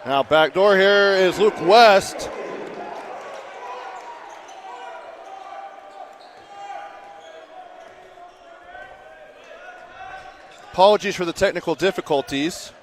Now back door here is Luke West. Apologies for the technical difficulties.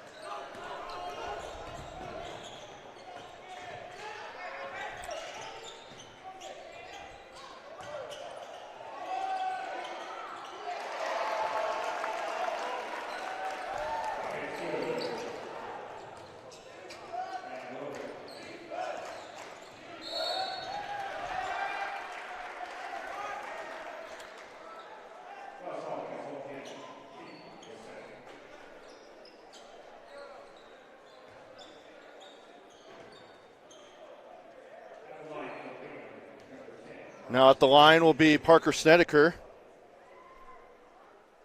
Now at the line will be Parker Snedeker.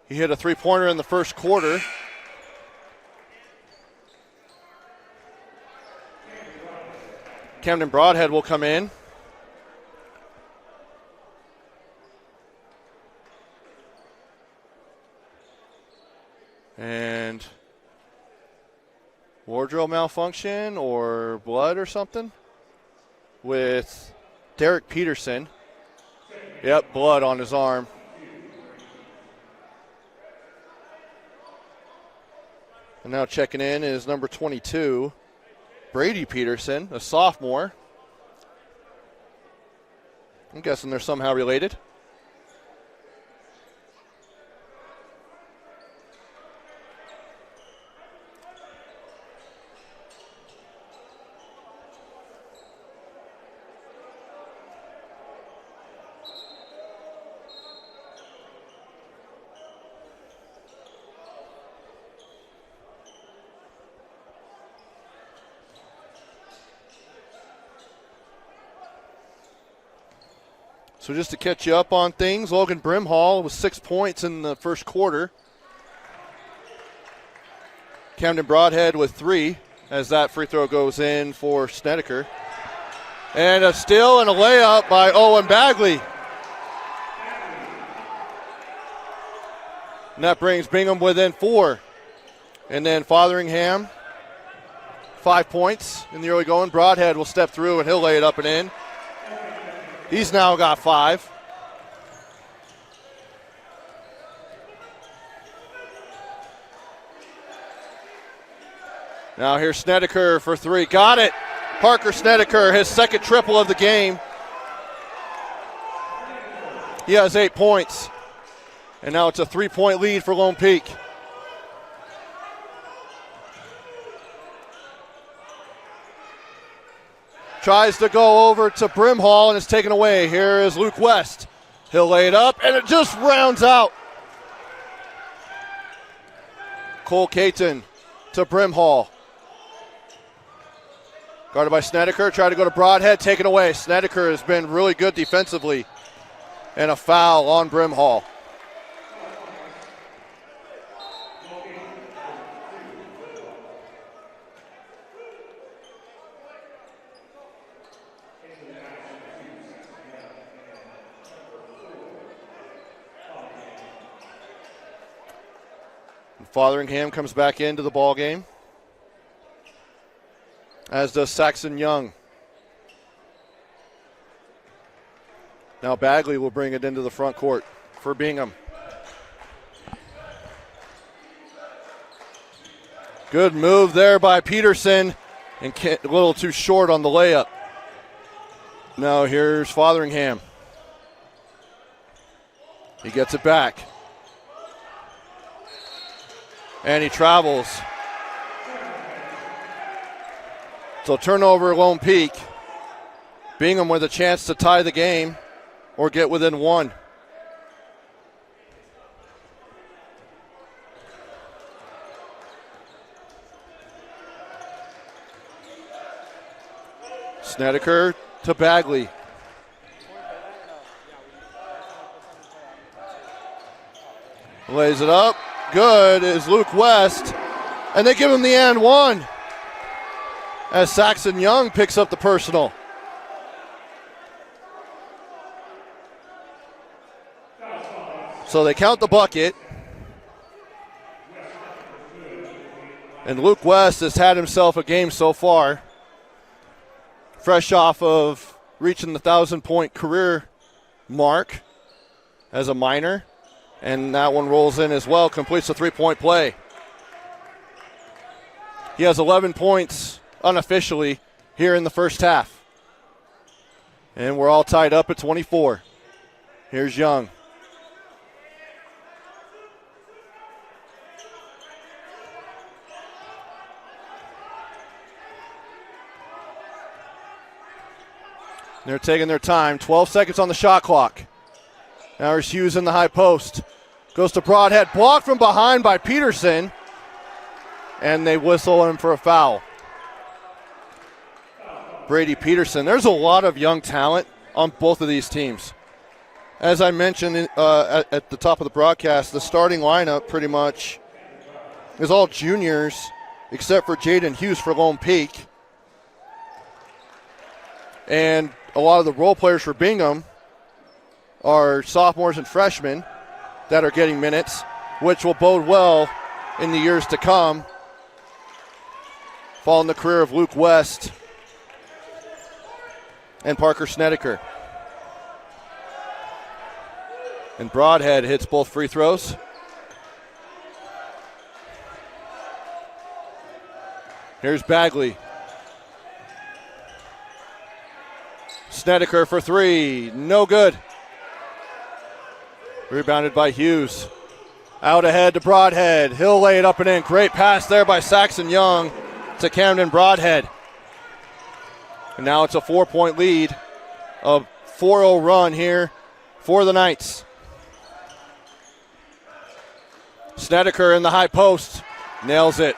He hit a three-pointer in the first quarter. Camden Broadhead will come in. And wardrobe malfunction or blood or something with Derek Peterson. Yep, blood on his arm. And now checking in is number 22, Brady Peterson, a sophomore. I'm guessing they're somehow related. So just to catch you up on things, Logan Brimhall with 6 points in the first quarter. Camden Broadhead with 3 as that free throw goes in for Snedeker. And a steal and a layup by Owen Bagley. And that brings Bingham within 4. And then Fotheringham, 5 points in the early going. Broadhead will step through and he'll lay it up and in. He's now got 5. Now here's Snedeker for 3. Got it. Parker Snedeker, his second triple of the game. He has 8 points. And now it's a 3-point lead for Lone Peak. Tries to go over to Brimhall and it's taken away. Here is Luke West. He'll lay it up and it just rounds out. Cole Caton to Brimhall. Guarded by Snedeker. Tried to go to Broadhead. Taken away. Snedeker has been really good defensively. And a foul on Brimhall. Fotheringham comes back into the ball game, as does Saxon Young. Now Bagley will bring it into the front court for Bingham. Good move there by Peterson, and a little too short on the layup. Now here's Fotheringham. He gets it back. And he travels. So turnover, Lone Peak. Bingham with a chance to tie the game or get within 1. Snedeker to Bagley. Lays it up. Good is Luke West. And they give him the and one as Saxon Young picks up the personal. So they count the bucket. And Luke West has had himself a game so far. Fresh off of reaching the 1,000-point career mark as a Miner. And that one rolls in as well, completes the three-point play. He has 11 points unofficially here in the first half. And we're all tied up at 24. Here's Young. They're taking their time. 12 seconds on the shot clock. Now here's Hughes in the high post. Goes to Broadhead. Blocked from behind by Peterson. And they whistle him for a foul. Brady Peterson. There's a lot of young talent on both of these teams. As I mentioned at the top of the broadcast, the starting lineup pretty much is all juniors except for Jaden Hughes for Lone Peak. And a lot of the role players for Bingham are sophomores and freshmen that are getting minutes, which will bode well in the years to come. Following the career of Luke West and Parker Snedeker. And Broadhead hits both free throws. Here's Bagley. Snedeker for three. No good. Rebounded by Hughes. Out ahead to Broadhead. He'll lay it up and in. Great pass there by Saxon Young to Camden Broadhead. And now it's a 4-point lead. A 4-0 run here for the Knights. Snedeker in the high post. Nails it.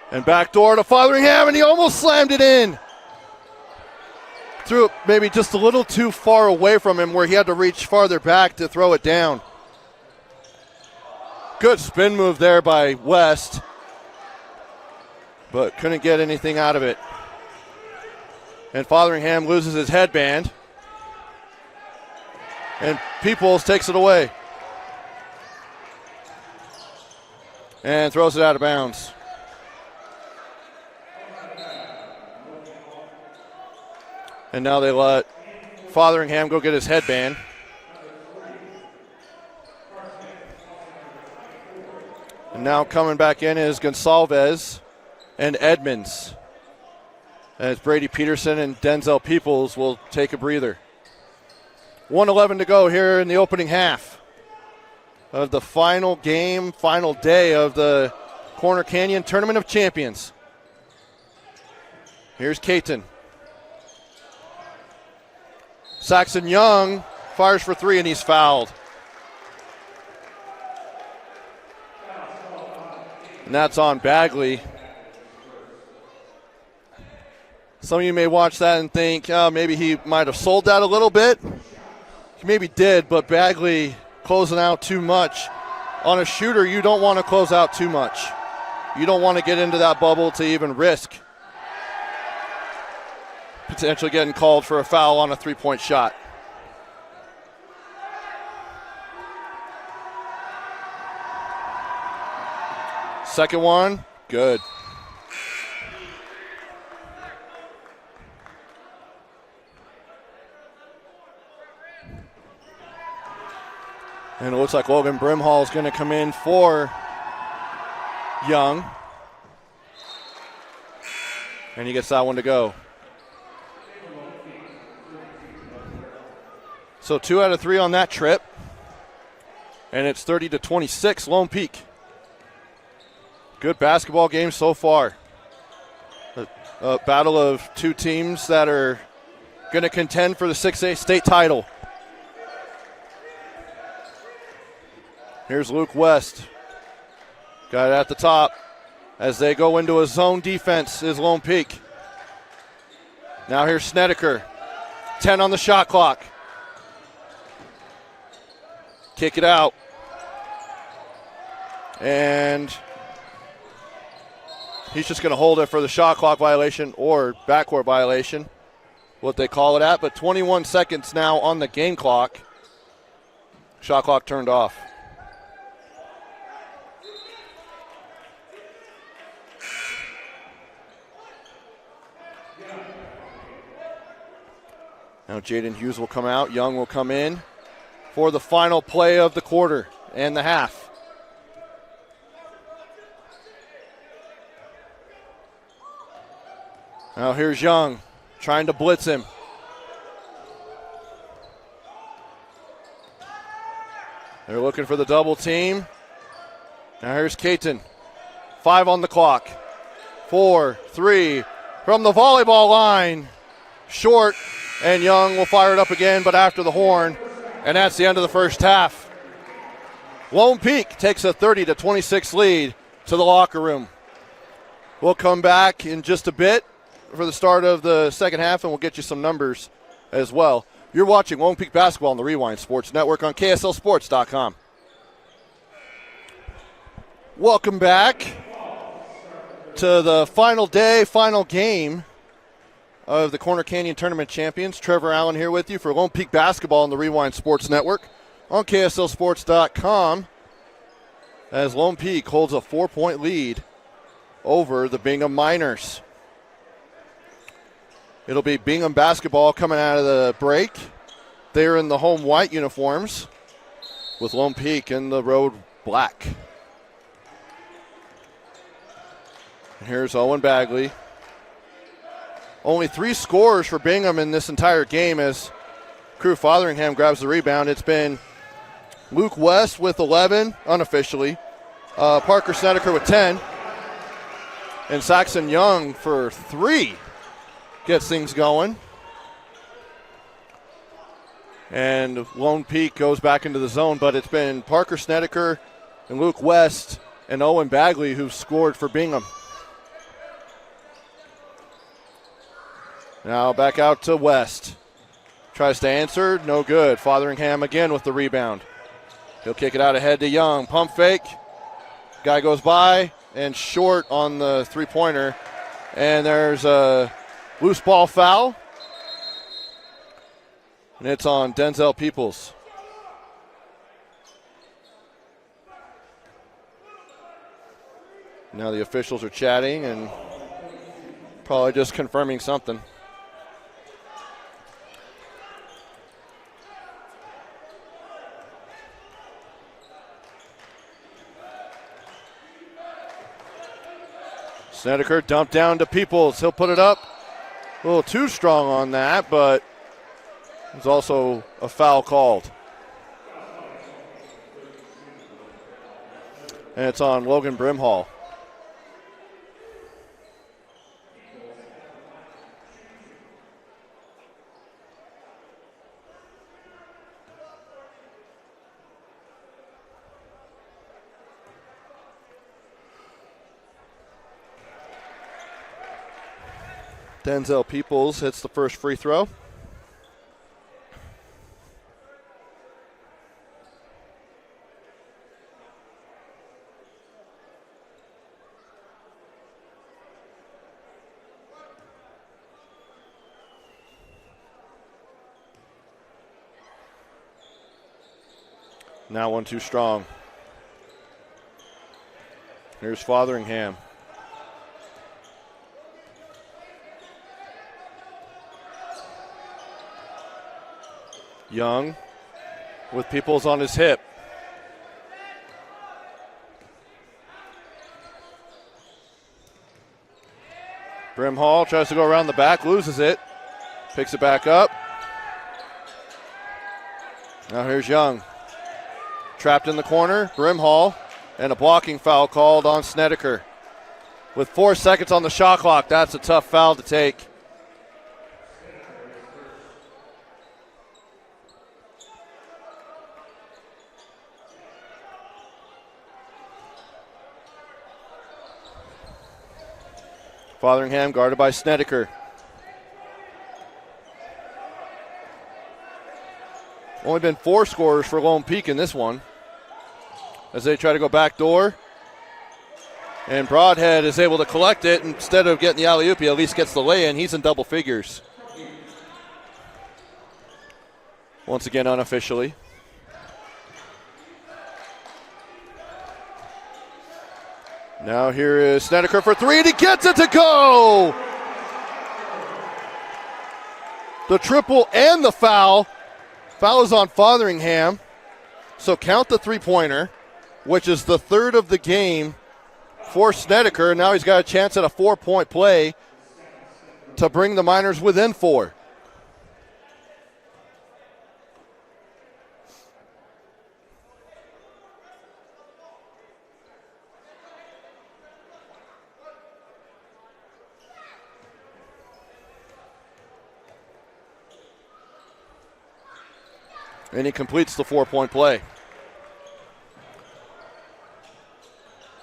And back door to Fotheringham, and he almost slammed it in. Threw it maybe just a little too far away from him where he had to reach farther back to throw it down. Good spin move there by West, but couldn't get anything out of it. And Fotheringham loses his headband. And Peoples takes it away. And throws it out of bounds. And now they let Fotheringham go get his headband. And now coming back in is Gonsalves and Edmonds. As Brady Peterson and Denzel Peoples will take a breather. 1:11 to go here in the opening half of the final game, final day of the Corner Canyon Tournament of Champions. Here's Caton. Saxon Young fires for three, and he's fouled. And that's on Bagley. Some of you may watch that and think, oh, maybe he might have sold that a little bit. He maybe did, but Bagley closing out too much. On a shooter, you don't want to close out too much. You don't want to get into that bubble to even risk potentially getting called for a foul on a three-point shot. Second one, good. And it looks like Logan Brimhall is going to come in for Young. And he gets that one to go. So 2 out of 3 on that trip. And it's 30-26, Lone Peak. Good basketball game so far. A battle of two teams that are going to contend for the 6A state title. Here's Luke West. Got it at the top. As they go into a zone defense is Lone Peak. Now here's Snedeker. 10 on the shot clock. kick it out. And he's just going to hold it for the shot clock violation or backcourt violation, what they call it at. But 21 seconds now on the game clock. Shot clock turned off. Now Jaden Hughes will come out. Young will come in for the final play of the quarter and the half. Now here's Young trying to blitz him. They're looking for the double team. Now here's Caton. 5 on the clock. 4, 3 from the volleyball line. Short, and Young will fire it up again, but after the horn. And that's the end of the first half. Lone Peak takes a 30-26 lead to the locker room. We'll come back in just a bit for the start of the second half, and we'll get you some numbers as well. You're watching Lone Peak Basketball on the Rewind Sports Network on KSLSports.com. Welcome back to the final day, final game of the Corner Canyon Tournament Champions. Trevor Allen here with you for Lone Peak Basketball on the Rewind Sports Network on KSLSports.com as Lone Peak holds a 4-point lead over the Bingham Miners. It'll be Bingham basketball coming out of the break. They're in the home white uniforms with Lone Peak in the road black. And here's Owen Bagley. Only 3 scores for Bingham in this entire game as Crew Fotheringham grabs the rebound. It's been Luke West with 11, unofficially. Parker Snedeker with 10. And Saxon Young for 3 gets things going. And Lone Peak goes back into the zone, but it's been Parker Snedeker and Luke West and Owen Bagley who've scored for Bingham. Now back out to West. Tries to answer, no good. Fotheringham again with the rebound. He'll kick it out ahead to Young. Pump fake. Guy goes by and short on the three-pointer. And there's a loose ball foul. And it's on Denzel Peoples. Now the officials are chatting and probably just confirming something. Snedeker dumped down to Peoples. He'll put it up. A little too strong on that, but there's also a foul called. And it's on Logan Brimhall. Denzel Peoples hits the first free throw. Now one too strong. Here's Fotheringham. Young with Peoples on his hip. Brimhall tries to go around the back, loses it, picks it back up. Now here's Young. Trapped in the corner, Brimhall, and a blocking foul called on Snedeker. With 4 seconds on the shot clock, that's a tough foul to take. Fotheringham guarded by Snedeker. Only been 4 scorers for Lone Peak in this one as they try to go back door. And Broadhead is able to collect it. Instead of getting the alley-oop, he at least gets the lay-in. He's in double figures. Once again, unofficially. Now here is Snedeker for 3, and he gets it to go! The triple and the foul. Foul is on Fotheringham. So count the three-pointer, which is the 3rd of the game for Snedeker. Now he's got a chance at a 4-point play to bring the Miners within 4. And he completes the 4-point play.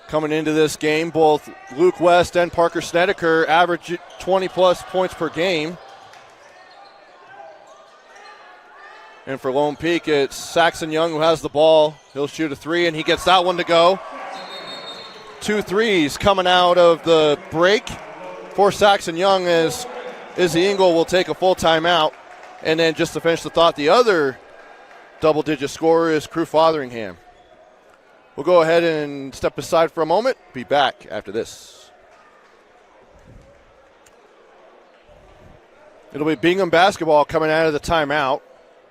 Coming into this game, both Luke West and Parker Snedeker average 20-plus points per game. And for Lone Peak, it's Saxon Young who has the ball. He'll shoot a 3, and he gets that one to go. 2 threes coming out of the break for Saxon Young as Izzy Engel will take a full timeout. And then just to finish the thought, the other double-digit scorer is Crew Fotheringham. We'll go ahead and step aside for a moment. Be back after this. It'll be Bingham basketball coming out of the timeout,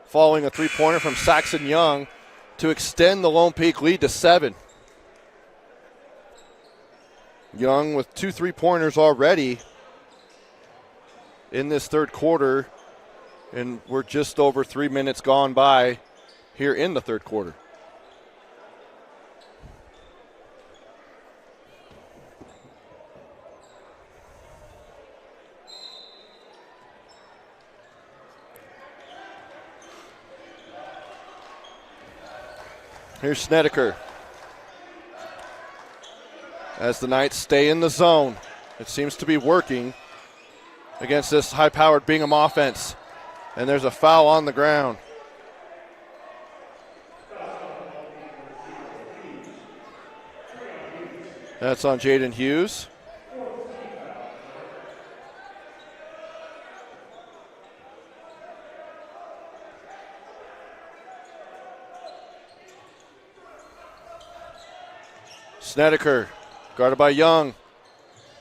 following a 3-pointer from Saxon Young to extend the Lone Peak lead to 7. Young with 2 3-pointers already in this third quarter, and we're just over 3 minutes gone by here in the third quarter. Here's Snedeker. As the Knights stay in the zone, it seems to be working against this high-powered Bingham offense. And there's a foul on the ground. That's on Jaden Hughes. Snedeker, guarded by Young,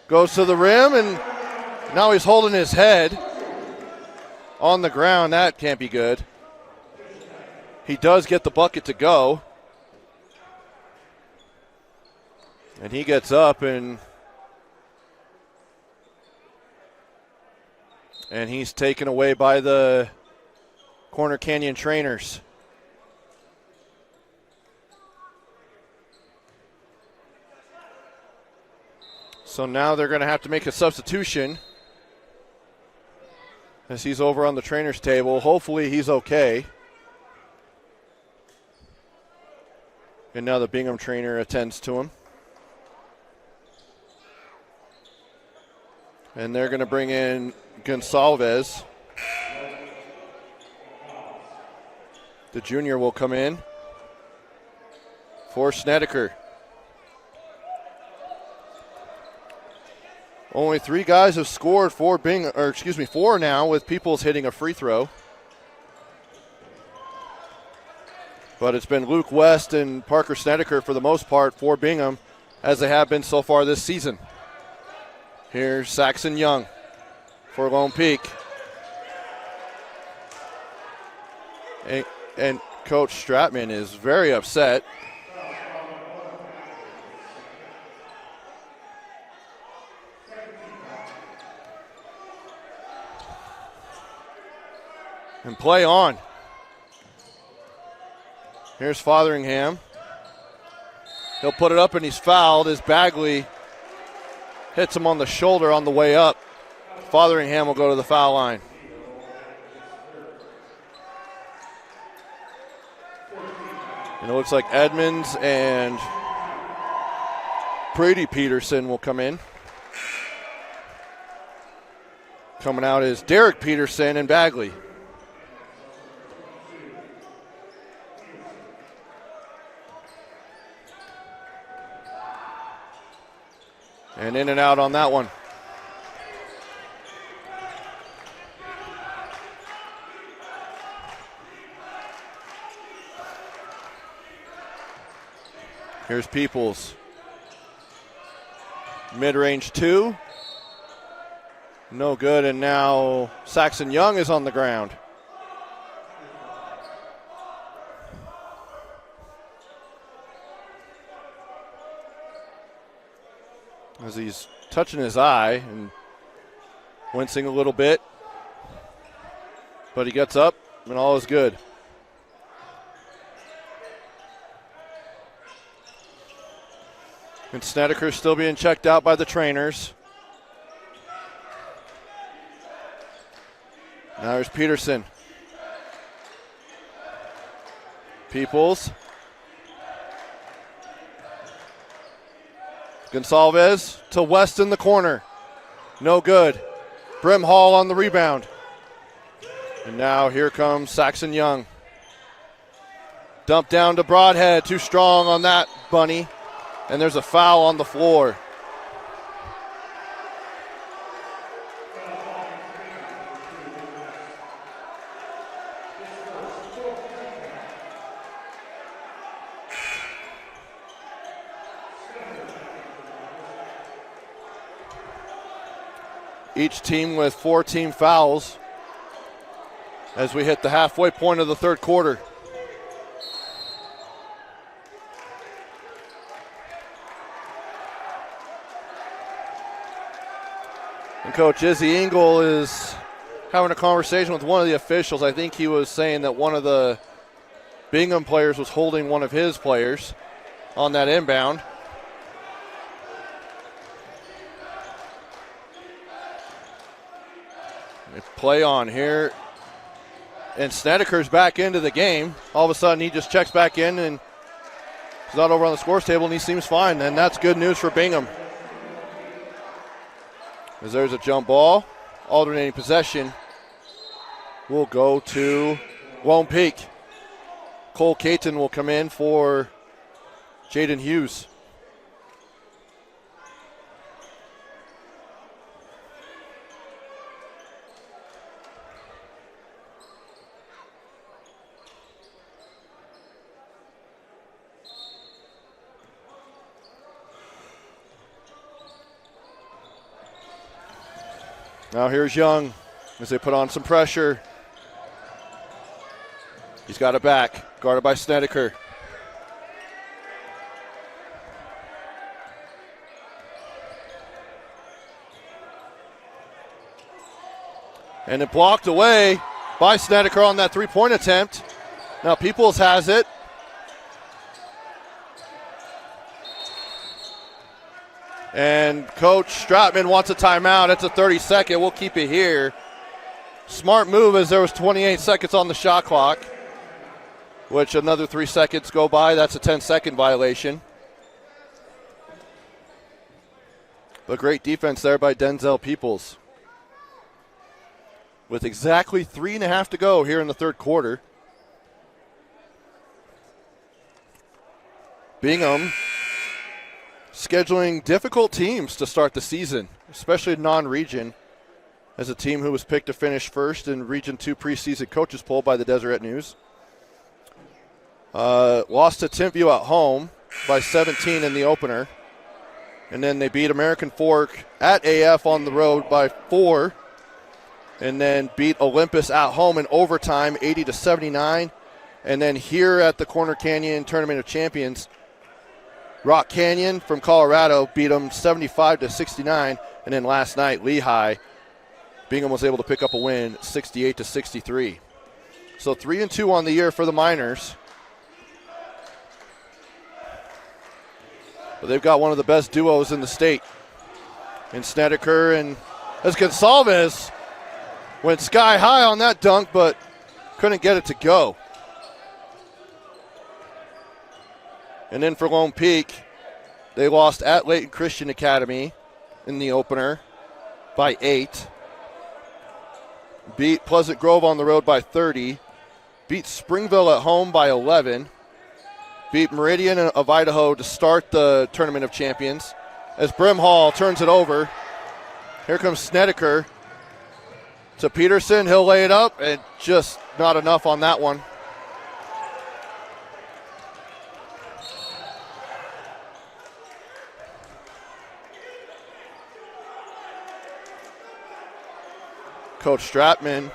goes to the rim, and now he's holding his head on the ground. That can't be good. He does get the bucket to go. And he gets up and he's taken away by the Corner Canyon trainers. So now they're going to have to make a substitution as he's over on the trainer's table. Hopefully he's okay. And now the Bingham trainer attends to him. And they're going to bring in Gonsalves. The junior will come in for Snedeker. Only 3 guys have scored for Bingham, 4 now, with Peoples hitting a free throw. But it's been Luke West and Parker Snedeker for the most part for Bingham, as they have been so far this season. Here's Saxon Young for Lone Peak. And Coach Stratman is very upset. And play on. Here's Fotheringham. He'll put it up and he's fouled as Bagley hits him on the shoulder on the way up. Fotheringham will go to the foul line. And it looks like Edmonds and Brady Peterson will come in. Coming out is Derek Peterson and Bagley. And in and out on that one. Here's Peoples. Mid-range 2. No good, and now Saxon Young is on the ground. As he's touching his eye and wincing a little bit. But he gets up, and all is good. And Snedeker's still being checked out by the trainers. Now there's Peterson. Peoples. Gonsalves to West in the corner. No good. Brimhall on the rebound. And now here comes Saxon Young. Dump down to Broadhead. Too strong on that, Bunny. And there's a foul on the floor. Each team with 4 team fouls as we hit the halfway point of the third quarter. And Coach Izzy Engel is having a conversation with one of the officials. I think he was saying that one of the Bingham players was holding one of his players on that inbound. Play on here. And Snedeker's back into the game. All of a sudden he just checks back in and he's not over on the scores table and he seems fine. And that's good news for Bingham. As there's a jump ball. Alternating possession will go to Lone Peak. Cole Caton will come in for Jaden Hughes. Now here's Young as they put on some pressure. He's got it back, guarded by Snedeker. And it blocked away by Snedeker on that three-point attempt. Now Peoples has it. And Coach Stratman wants a timeout. It's a 30-second. We'll keep it here. Smart move as there was 28 seconds on the shot clock, which another 3 seconds go by. That's a 10-second violation. But great defense there by Denzel Peoples. With exactly 3.5 to go here in the third quarter. Bingham scheduling difficult teams to start the season, especially non-region, as a team who was picked to finish first in Region 2 preseason coaches poll by the Deseret News. Lost to Timpview at home by 17 in the opener. And then they beat American Fork at AF on the road by 4. And then beat Olympus at home in overtime, 80-79. And then here at the Corner Canyon Tournament of Champions, Rock Canyon from Colorado beat them 75-69. And then last night, Lehigh, Bingham was able to pick up a win, 68-63. So 3-2 on the year for the Miners. But they've got one of the best duos in the state. And Snedeker and as Gonsalves went sky high on that dunk, but couldn't get it to go. And then for Lone Peak, they lost at Layton Christian Academy in the opener by 8. Beat Pleasant Grove on the road by 30. Beat Springville at home by 11. Beat Meridian of Idaho to start the Tournament of Champions as Brimhall turns it over. Here comes Snedeker to Peterson. He'll lay it up, and just not enough on that one. Coach Stratman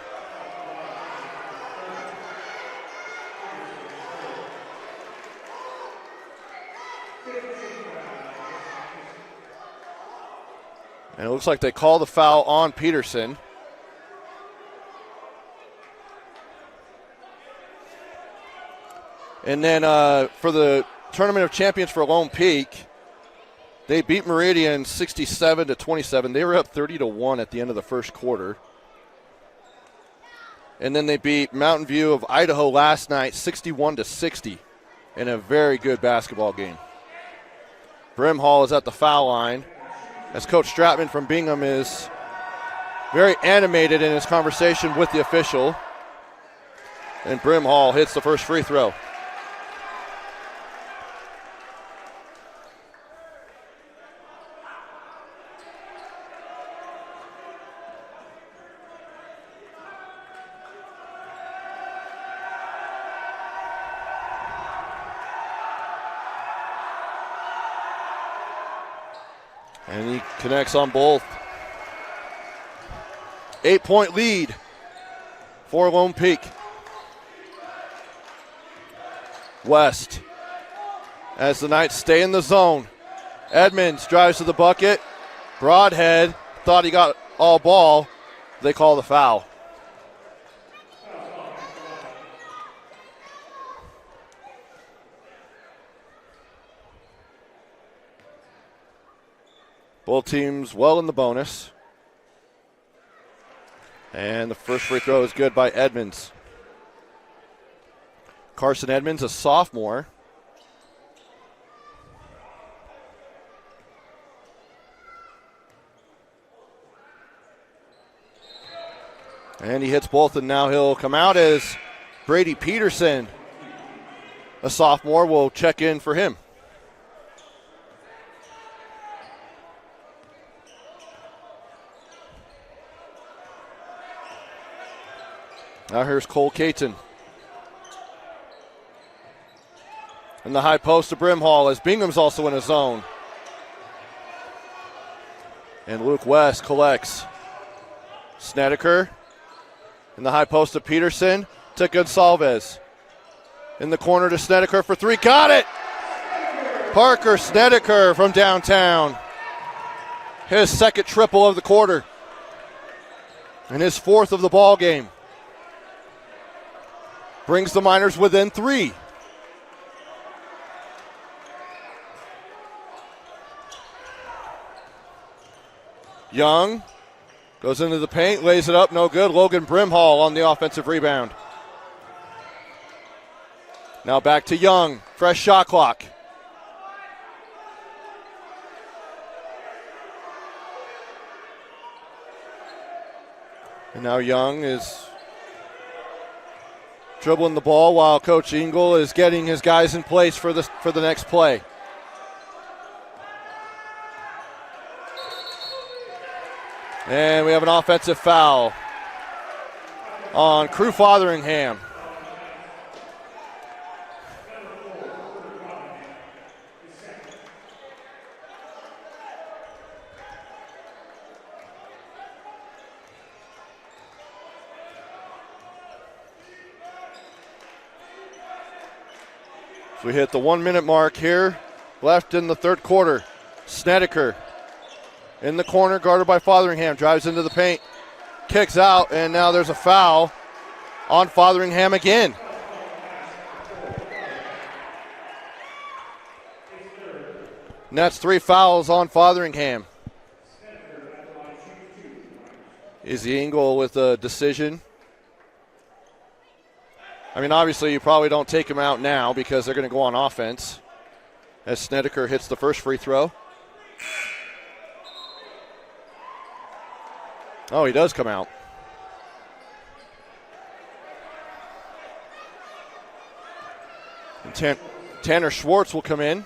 and it looks like they call the foul on Peterson. And then for the Tournament of Champions for Lone Peak, they beat Meridian 67-27. They were up 30-1 at the end of the first quarter. And then they beat Mountain View of Idaho last night 61-60 in a very good basketball game. Brimhall is at the foul line as Coach Stratman from Bingham is very animated in his conversation with the official. And Brimhall hits the first free throw. And he connects on both. 8-point lead for Lone Peak. West, as the Knights stay in the zone. Edmonds drives to the bucket. Broadhead thought he got all ball. They call the foul. Both teams well in the bonus. And the first free throw is good by Edmonds. Carson Edmonds, a sophomore. And he hits both, and now he'll come out as Brady Peterson, a sophomore, will check in for him. Now here's Cole Caton. In the high post to Brimhall as Bingham's also in his zone. And Luke West collects. Snedeker in the high post to Peterson to Gonsalves. In the corner to Snedeker for three. Got it! Parker Snedeker from downtown. His second triple of the quarter. And his fourth of the ball game. Brings the Miners within three. Young goes into the paint, lays it up, no good. Logan Brimhall on the offensive rebound. Now back to Young, fresh shot clock. And now Young is dribbling the ball while Coach Engel is getting his guys in place for the next play. And we have an offensive foul on Crew Fotheringham. So we hit the 1 minute mark here, left in the third quarter. Snedeker in the corner, guarded by Fotheringham, drives into the paint, kicks out, and now there's a foul on Fotheringham again. And that's three fouls on Fotheringham. Izzy Engel with a decision. I mean, obviously you probably don't take him out now because they're going to go on offense as Snedeker hits the first free throw. Oh, he does come out. And Tanner Schwartz will come in.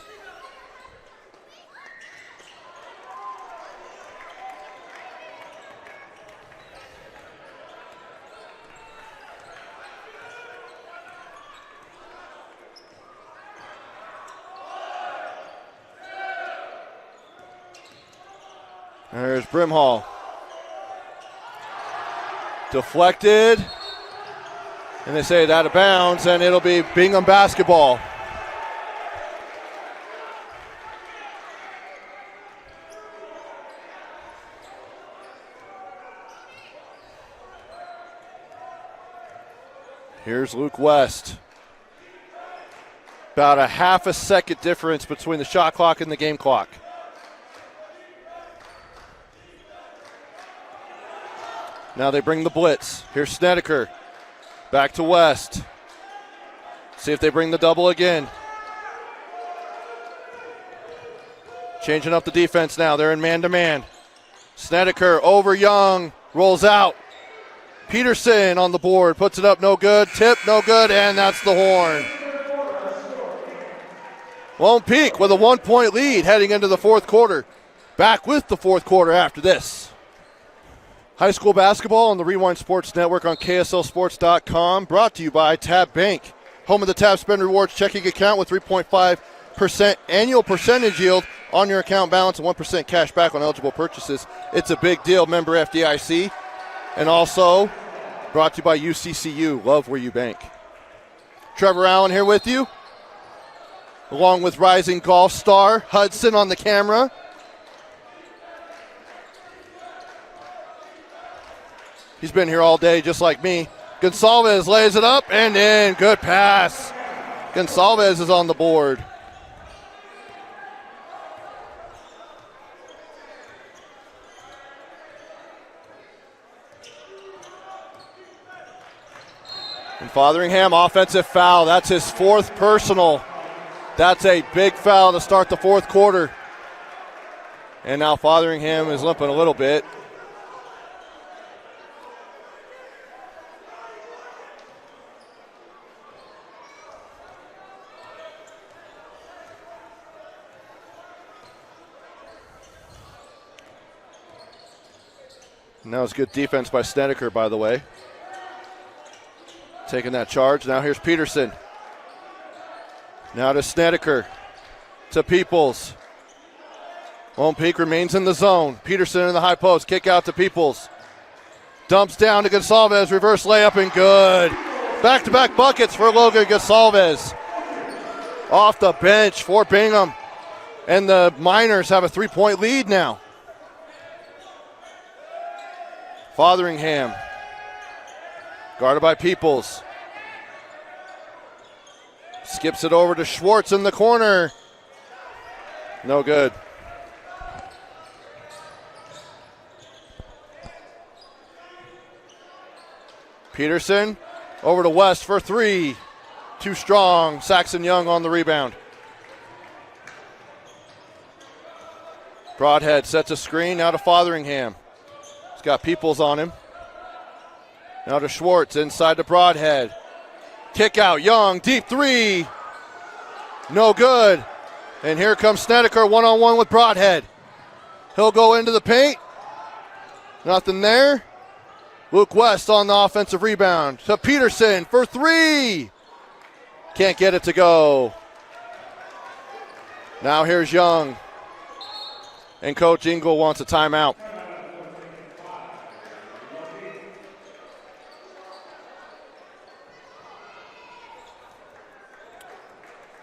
There's Brimhall. Deflected. And they say it out of bounds, and it'll be Bingham basketball. Here's Luke West. About a half a second difference between the shot clock and the game clock. Now they bring the blitz. Here's Snedeker. Back to West. See if they bring the double again. Changing up the defense now. They're in man-to-man. Snedeker over Young. Rolls out. Peterson on the board. Puts it up, no good. Tip, no good, and that's the horn. Lone Peak with a 1-point lead heading into the fourth quarter. Back with the fourth quarter after this. High school basketball on the Rewind Sports Network on KSLSports.com. Brought to you by Tab Bank. Home of the Tab Spend Rewards checking account with 3.5% annual percentage yield on your account balance and 1% cash back on eligible purchases. It's a big deal. Member FDIC. And also brought to you by UCCU. Love where you bank. Trevor Allen here with you, along with rising golf star Hudson on the camera. He's been here all day just like me. Gonsalves lays it up and in. Good pass. Gonsalves is on the board. And Fotheringham, offensive foul. That's his fourth personal. That's a big foul to start the fourth quarter. And now Fotheringham is limping a little bit. And that was good defense by Snedeker, by the way. Taking that charge. Now here's Peterson. Now to Snedeker. To Peoples. Lone Peak remains in the zone. Peterson in the high post. Kick out to Peoples. Dumps down to Gonsalves. Reverse layup and good. Back-to-back buckets for Logan Gonsalves. Off the bench for Bingham. And the Miners have a 3-point lead now. Fotheringham. Guarded by Peoples. Skips it over to Schwartz in the corner. No good. Peterson over to West for three. Too strong. Saxon Young on the rebound. Broadhead sets a screen. Now to Fotheringham. He's got Peoples on him. Now to Schwartz inside to Broadhead. Kick out, Young, deep three. No good. And here comes Snedeker one-on-one with Broadhead. He'll go into the paint. Nothing there. Luke West on the offensive rebound. To Peterson for three. Can't get it to go. Now here's Young. And Coach Engel wants a timeout.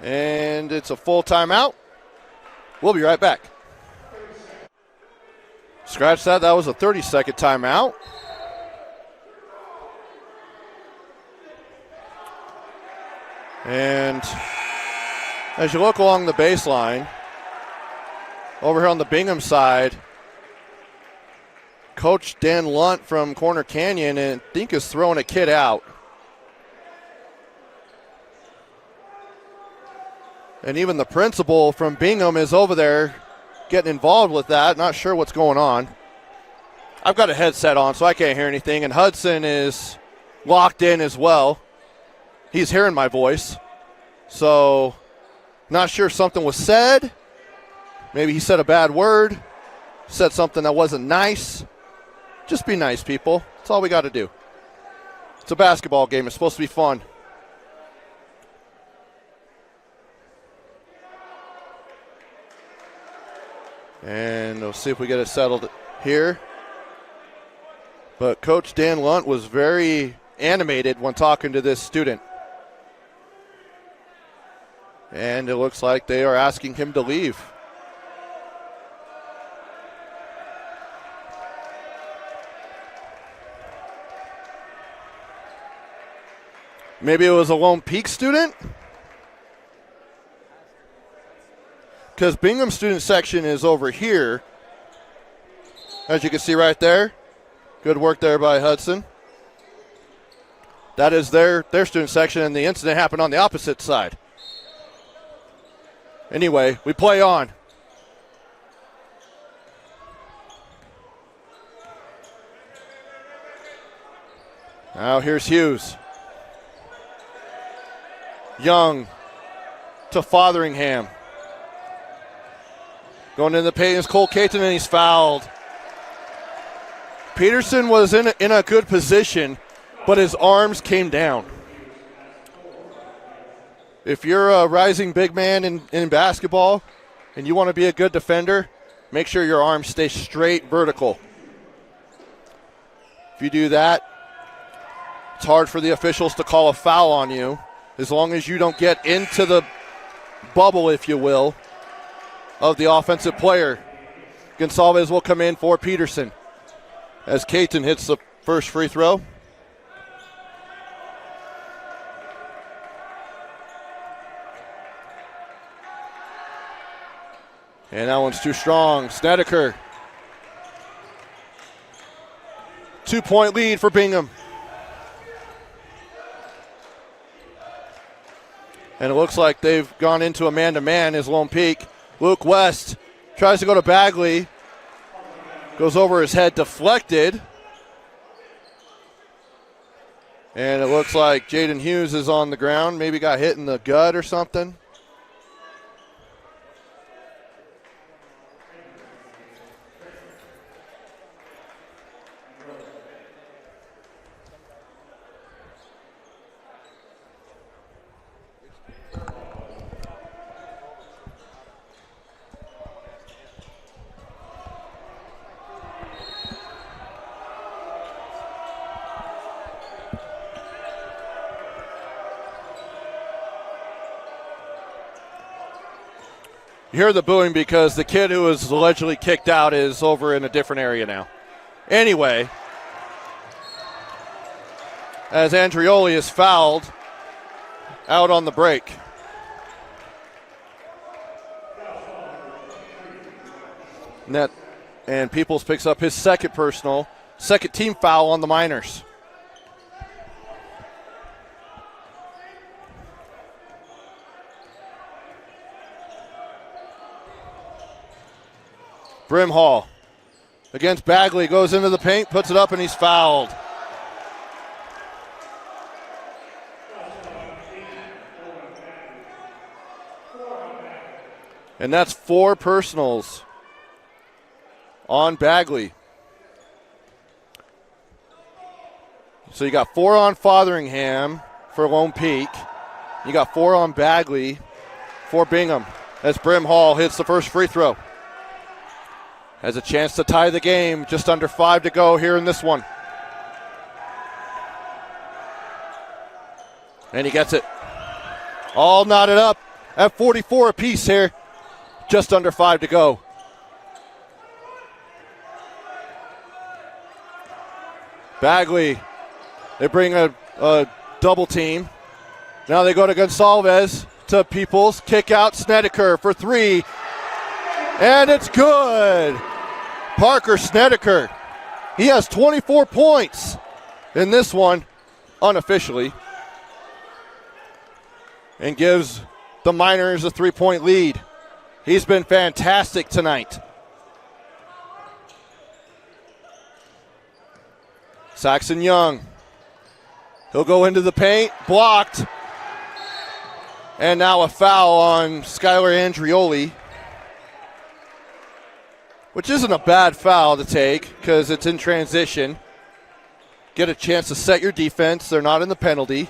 And it's a full timeout. We'll be right back. Scratch that. That was a 30-second timeout. And as you look along the baseline, over here on the Bingham side, Coach Dan Lunt from Corner Canyon, and I think is throwing a kid out. And even the principal from Bingham is over there getting involved with that. Not sure what's going on. I've got a headset on, so I can't hear anything. And Hudson is locked in as well. He's hearing my voice. So, not sure if something was said. Maybe he said a bad word. Said something that wasn't nice. Just be nice, people. That's all we got to do. It's a basketball game. It's supposed to be fun. And we'll see if we get it settled here. But Coach Dan Lunt was very animated when talking to this student. And it looks like they are asking him to leave. Maybe it was a Lone Peak student? Because Bingham student section is over here. As you can see right there. Good work there by Hudson. That is their student section, and the incident happened on the opposite side. Anyway, we play on. Now here's Hughes. Young to Fotheringham. Going in the paint is Cole Caton, and he's fouled. Peterson was in a good position, but his arms came down. If you're a rising big man in basketball and you want to be a good defender, make sure your arms stay straight vertical. If you do that, it's hard for the officials to call a foul on you as long as you don't get into the bubble, if you will, of the offensive player. Gonsalves will come in for Peterson as Caton hits the first free throw. And that one's too strong. Snedeker. 2-point lead for Bingham. And it looks like they've gone into a man-to-man as Lone Peak. Luke West tries to go to Bagley. Goes over his head, deflected. And it looks like Jaden Hughes is on the ground. Maybe got hit in the gut or something. You hear the booing because the kid who was allegedly kicked out is over in a different area now. Anyway, as Andrioli is fouled out on the break. And Peoples picks up his second team foul on the Miners. Brimhall against Bagley, goes into the paint, puts it up, and he's fouled. And that's 4 personals on Bagley. So you got 4 on Fotheringham for Lone Peak. You got 4 on Bagley for Bingham as Brimhall hits the first free throw. Has a chance to tie the game. Just under 5 to go here in this one. And he gets it. All knotted up at 44 apiece here. Just under 5 to go. Bagley, they bring a double team. Now they go to Gonsalves, to Peoples. Kick out Snedeker for 3. And it's good. Parker Snedeker. He has 24 points in this one, unofficially. And gives the Miners a 3-point lead. He's been fantastic tonight. Saxon Young. He'll go into the paint. Blocked. And now a foul on Skylar Andrioli. Which isn't a bad foul to take because it's in transition. Get a chance to set your defense. They're not in the penalty.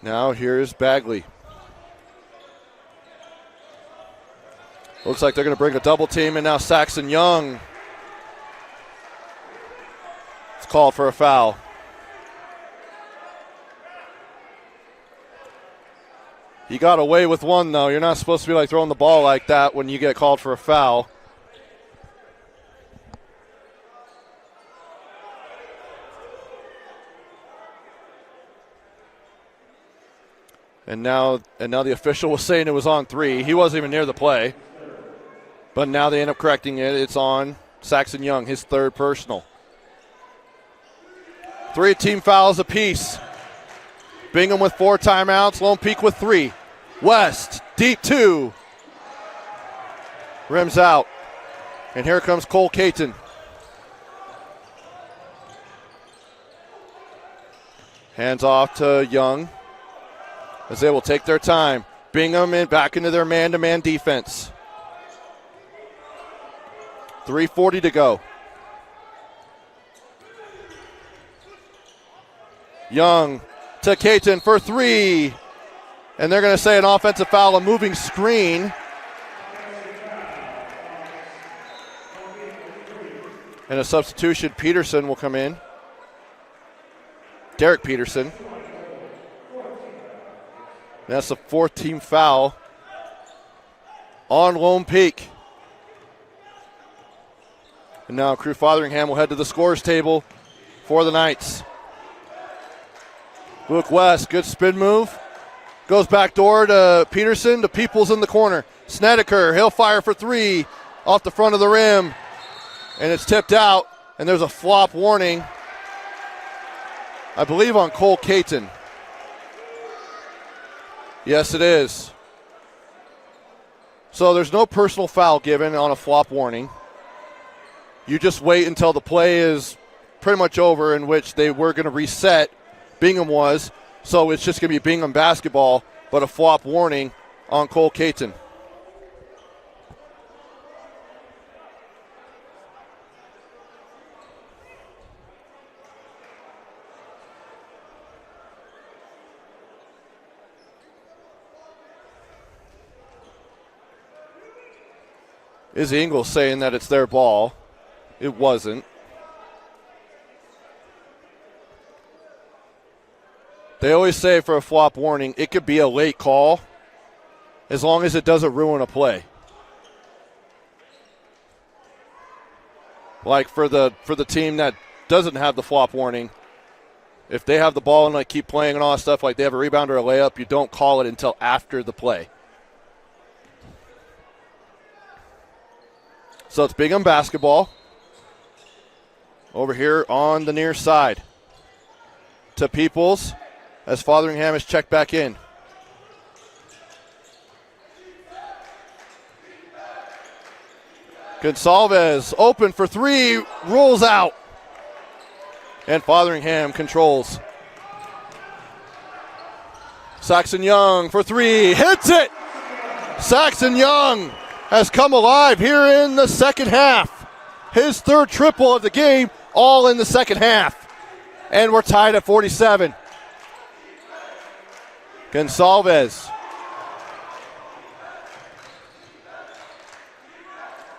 Now here's Bagley. Looks like they're going to bring a double team, and now Saxon Young. It's called for a foul. He got away with one, though. You're not supposed to be like throwing the ball like that when you get called for a foul. And now the official was saying it was on 3. He wasn't even near the play. But now they end up correcting it. It's on Saxon Young, his 3rd personal. 3 team fouls apiece. Bingham with 4 timeouts. Lone Peak with 3. West, deep 2. Rims out. And here comes Cole Caton. Hands off to Young as they will take their time. Bingham back into their man-to-man defense. 3:40 to go. Young to Caton for 3. And they're going to say an offensive foul, a moving screen. And a substitution, Peterson will come in. Derek Peterson. That's the 4th team foul on Lone Peak. And now Crew Fotheringham will head to the scores table for the Knights. Luke West, good spin move. Goes back door to Peterson, to Peoples in the corner. Snedeker, he'll fire for 3 off the front of the rim. And it's tipped out, and there's a flop warning, I believe on Cole Caton. Yes, it is. So there's no personal foul given on a flop warning. You just wait until the play is pretty much over, in which they were going to reset. Bingham was. So it's just going to be Bingham basketball, but a flop warning on Cole Caton. Izzy Ingles saying that it's their ball. It wasn't. They always say for a flop warning, it could be a late call as long as it doesn't ruin a play. Like for the team that doesn't have the flop warning, if they have the ball and like keep playing and all that stuff, like they have a rebound or a layup, you don't call it until after the play. So it's Bingham basketball over here on the near side to Peoples as Fotheringham is checked back in. Gonsalves open for 3, rolls out. And Fotheringham controls. Saxon Young for 3, hits it! Saxon Young has come alive here in the second half. His 3rd triple of the game, all in the second half. And we're tied at 47. Gonsalves.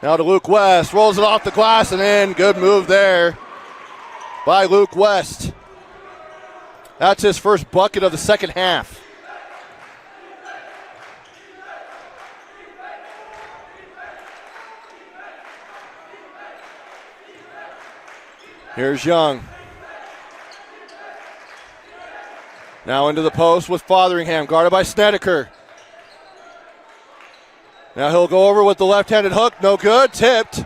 Now to Luke West, rolls it off the glass and in. Good move there by Luke West. That's his first bucket of the second half. Here's Young. Now into the post with Fotheringham, guarded by Snedeker. Now he'll go over with the left-handed hook, no good, tipped,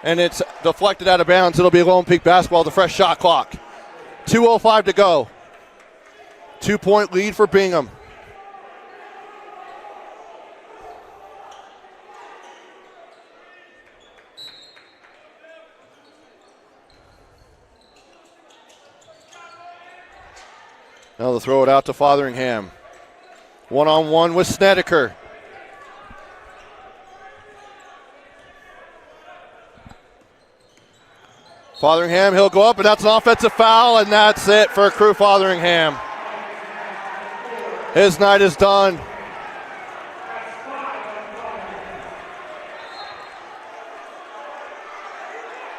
and it's deflected out of bounds. It'll be Lone Peak basketball, the fresh shot clock. 2:05 to go. 2-point lead for Bingham. Now they'll throw it out to Fotheringham. One-on-one with Snedeker. Fotheringham, he'll go up, and that's an offensive foul, and that's it for Crew Fotheringham. His night is done.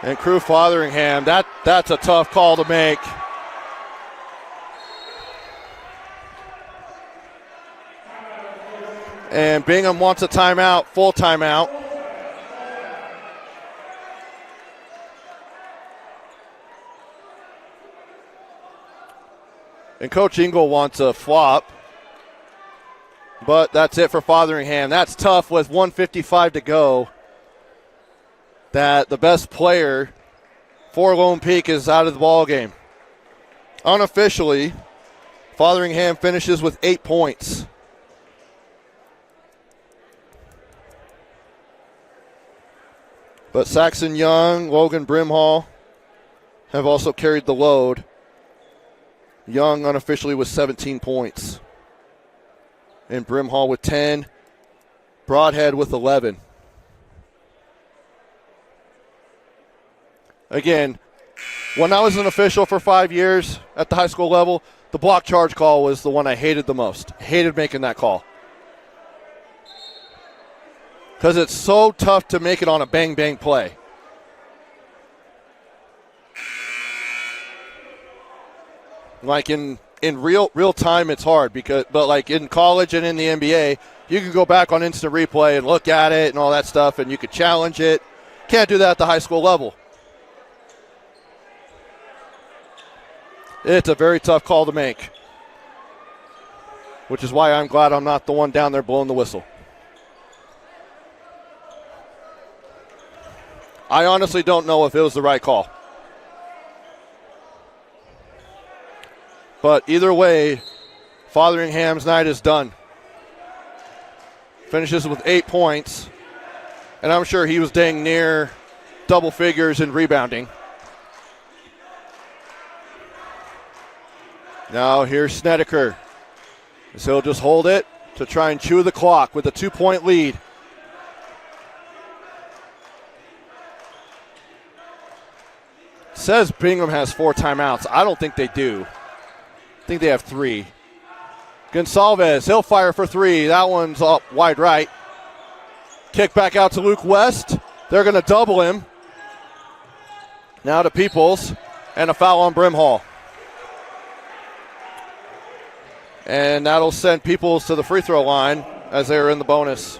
And Crew Fotheringham, that's a tough call to make. And Bingham wants a timeout, full timeout. And Coach Ingle wants a flop. But that's it for Fotheringham. That's tough with 1:55 to go. That the best player for Lone Peak is out of the ball game. Unofficially, Fotheringham finishes with 8 points. But Saxon Young, Logan Brimhall have also carried the load. Young unofficially with 17 points. And Brimhall with 10. Broadhead with 11. Again, when I was an official for 5 years at the high school level, the block charge call was the one I hated the most. I hated making that call. Because it's so tough to make it on a bang-bang play. Like in real time, it's hard but like in college and in the NBA, you can go back on instant replay and look at it and all that stuff, and you could challenge it. Can't do that at the high school level. It's a very tough call to make, which is why I'm glad I'm not the one down there blowing the whistle. I honestly don't know if it was the right call. But either way, Fotheringham's night is done. Finishes with 8 points. And I'm sure he was dang near double figures in rebounding. Now here's Snedeker. So he'll just hold it to try and chew the clock with a 2-point lead. Says Bingham has 4 timeouts. I don't think they do. I think they have 3. Gonsalves, he'll fire for 3. That one's up wide right. Kick back out to Luke West. They're going to double him. Now to Peoples, and a foul on Brimhall. And that'll send Peoples to the free throw line as they're in the bonus.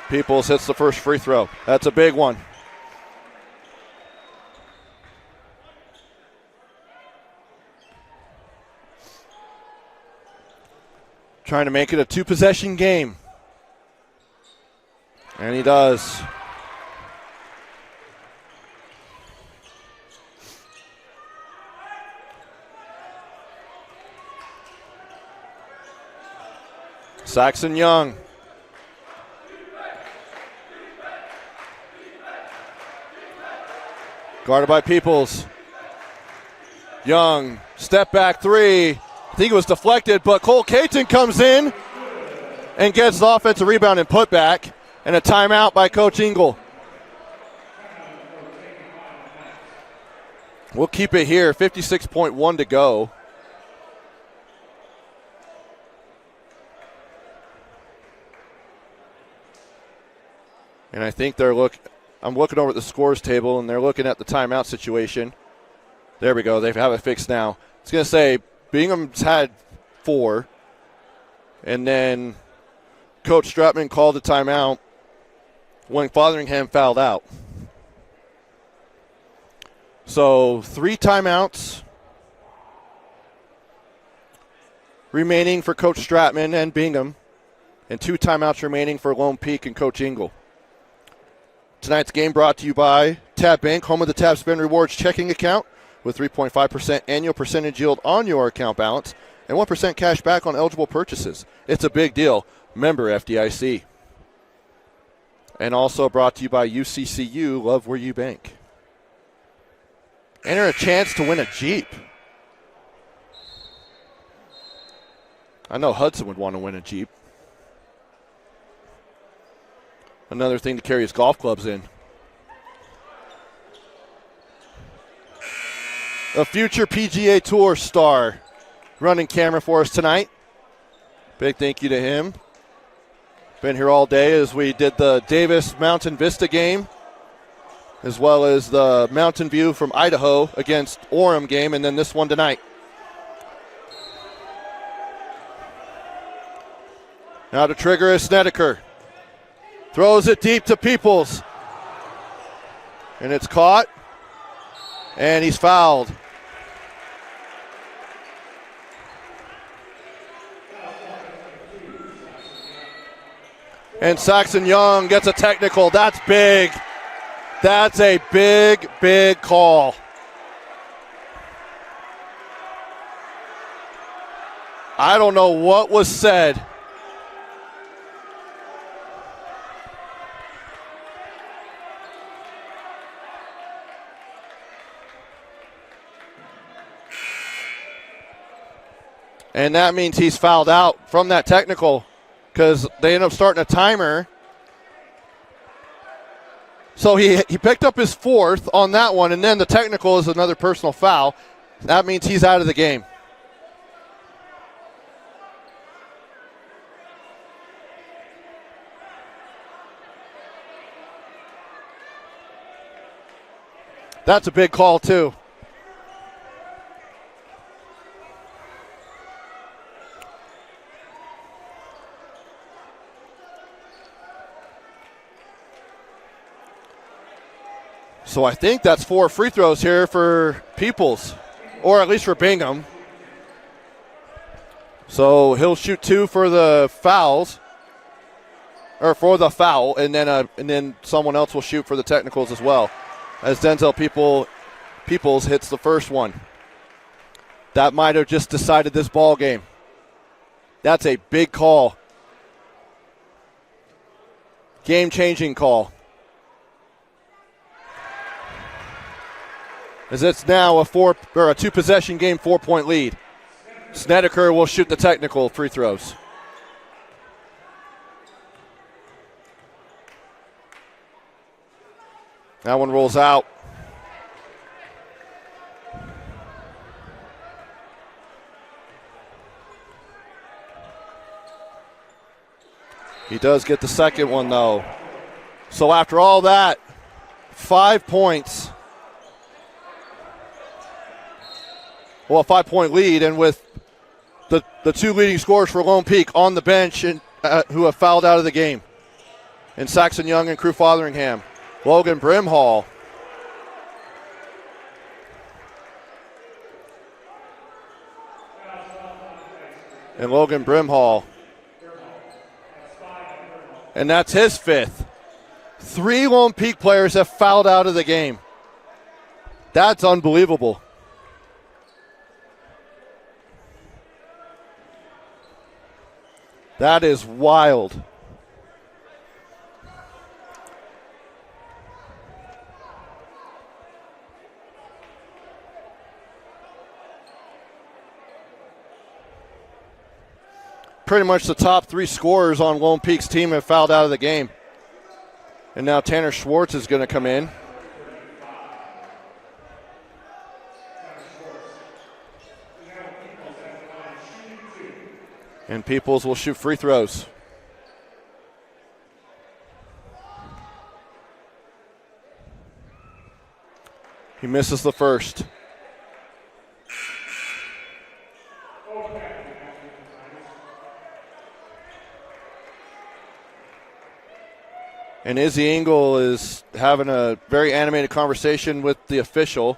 Peoples hits the first free throw. That's a big one. Trying to make it a 2-possession game. And he does. Saxon Young. Guarded by Peoples. Young, step back 3. I think it was deflected, but Cole Caton comes in and gets the offensive rebound and put back, and a timeout by Coach Ingle. We'll keep it here, 56.1 to go. And I think I'm looking over at the scores table, and they're looking at the timeout situation. There we go. They have it fixed now. I was going to say, Bingham's had 4, and then Coach Stratman called a timeout when Fotheringham fouled out. So 3 timeouts remaining for Coach Stratman and Bingham, and 2 timeouts remaining for Lone Peak and Coach Ingle. Tonight's game brought to you by Tab Bank, home of the Tab Spend Rewards checking account with 3.5% annual percentage yield on your account balance and 1% cash back on eligible purchases. It's a big deal. Member FDIC. And also brought to you by UCCU, love where you bank. Enter a chance to win a Jeep. I know Hudson would want to win a Jeep. Another thing to carry his golf clubs in. A future PGA Tour star running camera for us tonight. Big thank you to him. Been here all day as we did the Davis Mountain Vista game, as well as the Mountain View from Idaho against Orem game, and then this one tonight. Now to trigger is Snedeker. Throws it deep to Peoples. And it's caught. And he's fouled. And Saxon Young gets a technical. That's big. That's a big, big call. I don't know what was said. And that means he's fouled out from that technical because they end up starting a timer. So he picked up his fourth on that one, and then the technical is another personal foul. That means he's out of the game. That's a big call, too. So I think that's 4 free throws here for Peoples, or at least for Bingham. So he'll shoot 2 for the fouls, or for the foul, and then someone else will shoot for the technicals as well, as Denzel Peoples hits the first one. That might have just decided this ball game. That's a big call. Game-changing call. As it's now a 2-possession game, 4-point lead. Snedeker will shoot the technical free throws. That one rolls out. He does get the second one, though. So after all that, 5 points. Well, a 5-point lead, and with the 2 leading scorers for Lone Peak on the bench and who have fouled out of the game. And Saxon Young and Crew Fotheringham. Logan Brimhall. And Logan Brimhall. And that's his 5th. 3 Lone Peak players have fouled out of the game. That's unbelievable. That is wild. Pretty much the top 3 scorers on Lone Peak's team have fouled out of the game. And now Tanner Schwartz is going to come in. And Peoples will shoot free throws. He misses the first. And Izzy Engel is having a very animated conversation with the official.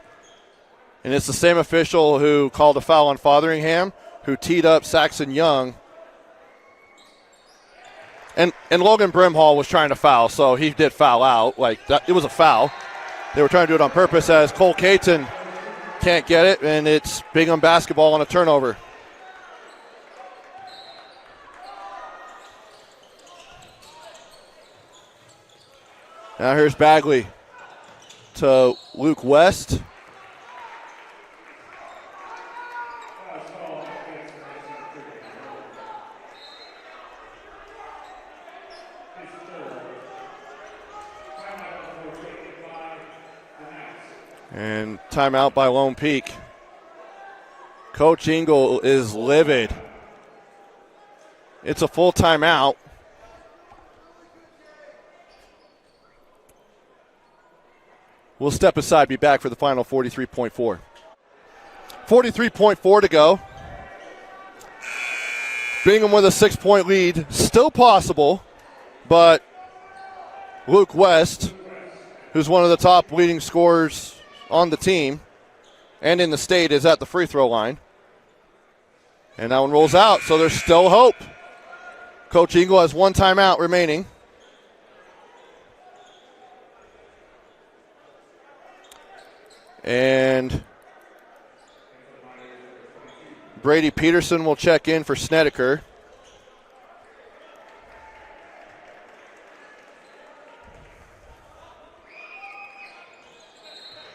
And it's the same official who called a foul on Fotheringham, who teed up Saxon Young. And Logan Brimhall was trying to foul, so he did foul out. Like, that, it was a foul. They were trying to do it on purpose as Cole Caton can't get it, and it's Bingham basketball on a turnover. Now here's Bagley to Luke West. And timeout by Lone Peak. Coach Engel is livid. It's a full timeout. We'll step aside, be back for the final 43.4. 43.4 to go. Bingham with a 6-point lead. Still possible, but Luke West, who's one of the top leading scorers on the team and in the state, is at the free throw line. And that one rolls out, so there's still hope. Coach Engel has one timeout remaining. And Brady Peterson will check in for Snedeker.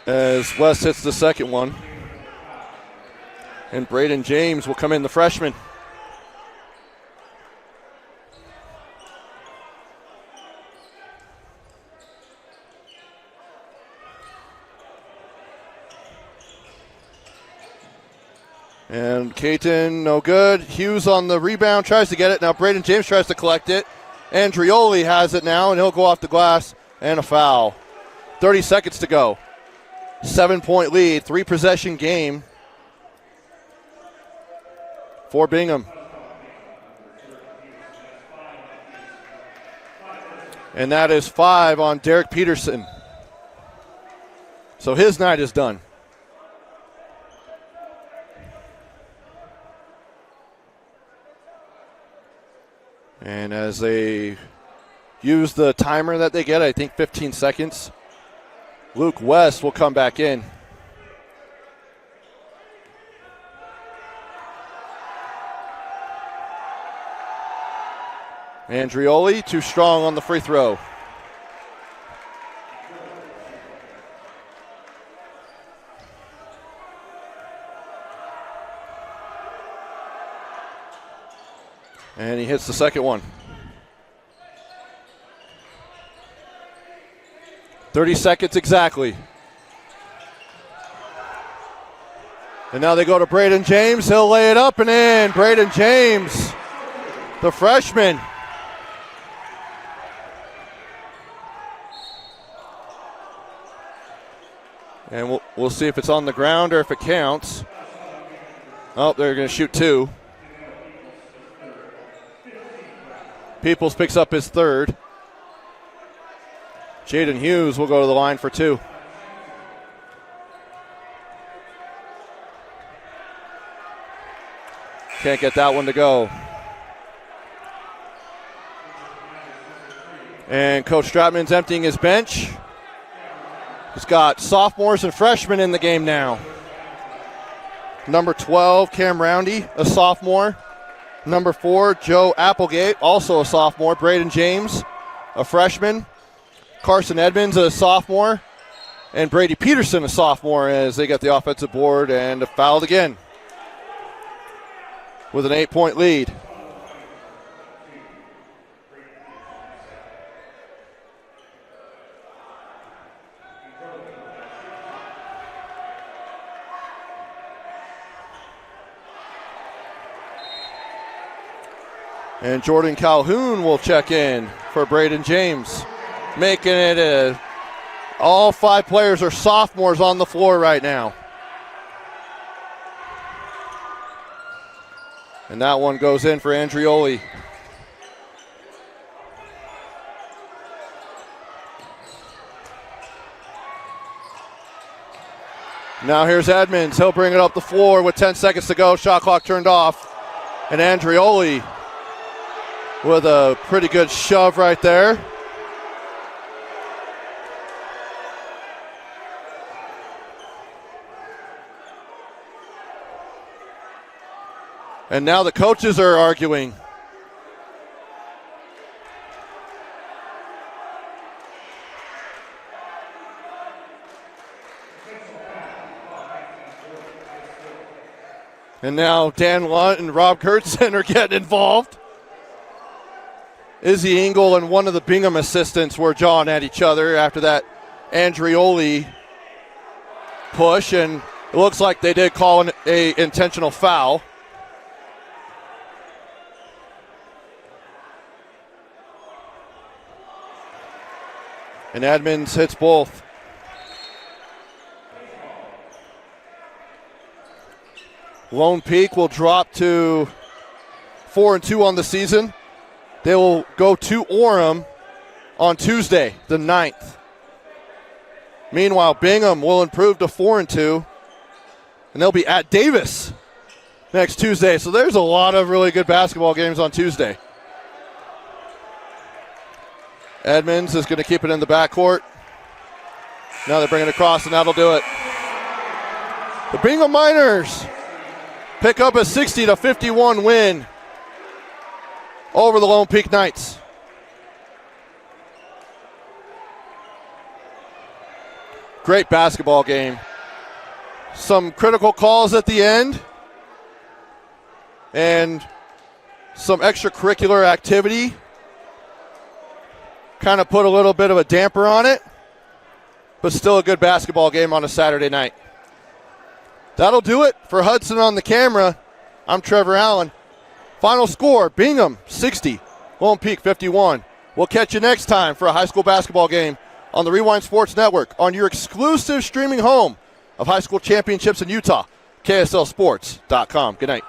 As West hits the second one. And Braden James will come in, the freshman. And Caton, no good. Hughes on the rebound, tries to get it. Now Braden James tries to collect it. Andrioli has it now, and he'll go off the glass, and a foul. 30 seconds to go. 7-point lead, 3-possession game for Bingham. And that is 5 on Derek Peterson. So his night is done. And as they use the timer that they get, I think 15 seconds, Luke West will come back in. Andrioli, too strong on the free throw. And he hits the second one. 30 seconds exactly. And now they go to Braden James. He'll lay it up and in. Braden James, the freshman. And we'll see if it's on the ground or if it counts. Oh, they're going to shoot 2. Peoples picks up his third. Jaden Hughes will go to the line for 2. Can't get that one to go. And Coach Stratman's emptying his bench. He's got sophomores and freshmen in the game now. Number 12, Cam Roundy, a sophomore. Number 4, Joe Applegate, also a sophomore. Braden James, a freshman. Carson Edmonds, a sophomore. And Brady Peterson, a sophomore, as they get the offensive board and fouled again with an 8-point lead. And Jordan Calhoun will check in for Braden James, making it all 5 players are sophomores on the floor right now. And that one goes in for Andrioli. Now here's Edmonds. He'll bring it up the floor with 10 seconds to go. Shot clock turned off. And Andrioli with a pretty good shove right there. And now the coaches are arguing. And now Dan Lunt and Rob Kurtzen are getting involved. Izzy Engel and one of the Bingham assistants were jawing at each other after that Andrioli push, and it looks like they did call an intentional foul. And Edmonds hits both. Lone Peak will drop to 4-2 on the season. They will go to Orem on Tuesday, the 9th. Meanwhile, Bingham will improve to 4-2, and they'll be at Davis next Tuesday. So there's a lot of really good basketball games on Tuesday. Edmonds is going to keep it in the backcourt. Now they're bringing it across, and that'll do it. The Bingham Miners pick up a 60-51 win over the Lone Peak Knights. Great basketball game. Some critical calls at the end, and some extracurricular activity kind of put a little bit of a damper on it, but still a good basketball game on a Saturday night. That'll do it for Hudson on the camera. I'm Trevor Allen. Final score, Bingham 60, Lone Peak 51. We'll catch you next time for a high school basketball game on the Rewind Sports Network, on your exclusive streaming home of high school championships in Utah, KSLSports.com. Good night.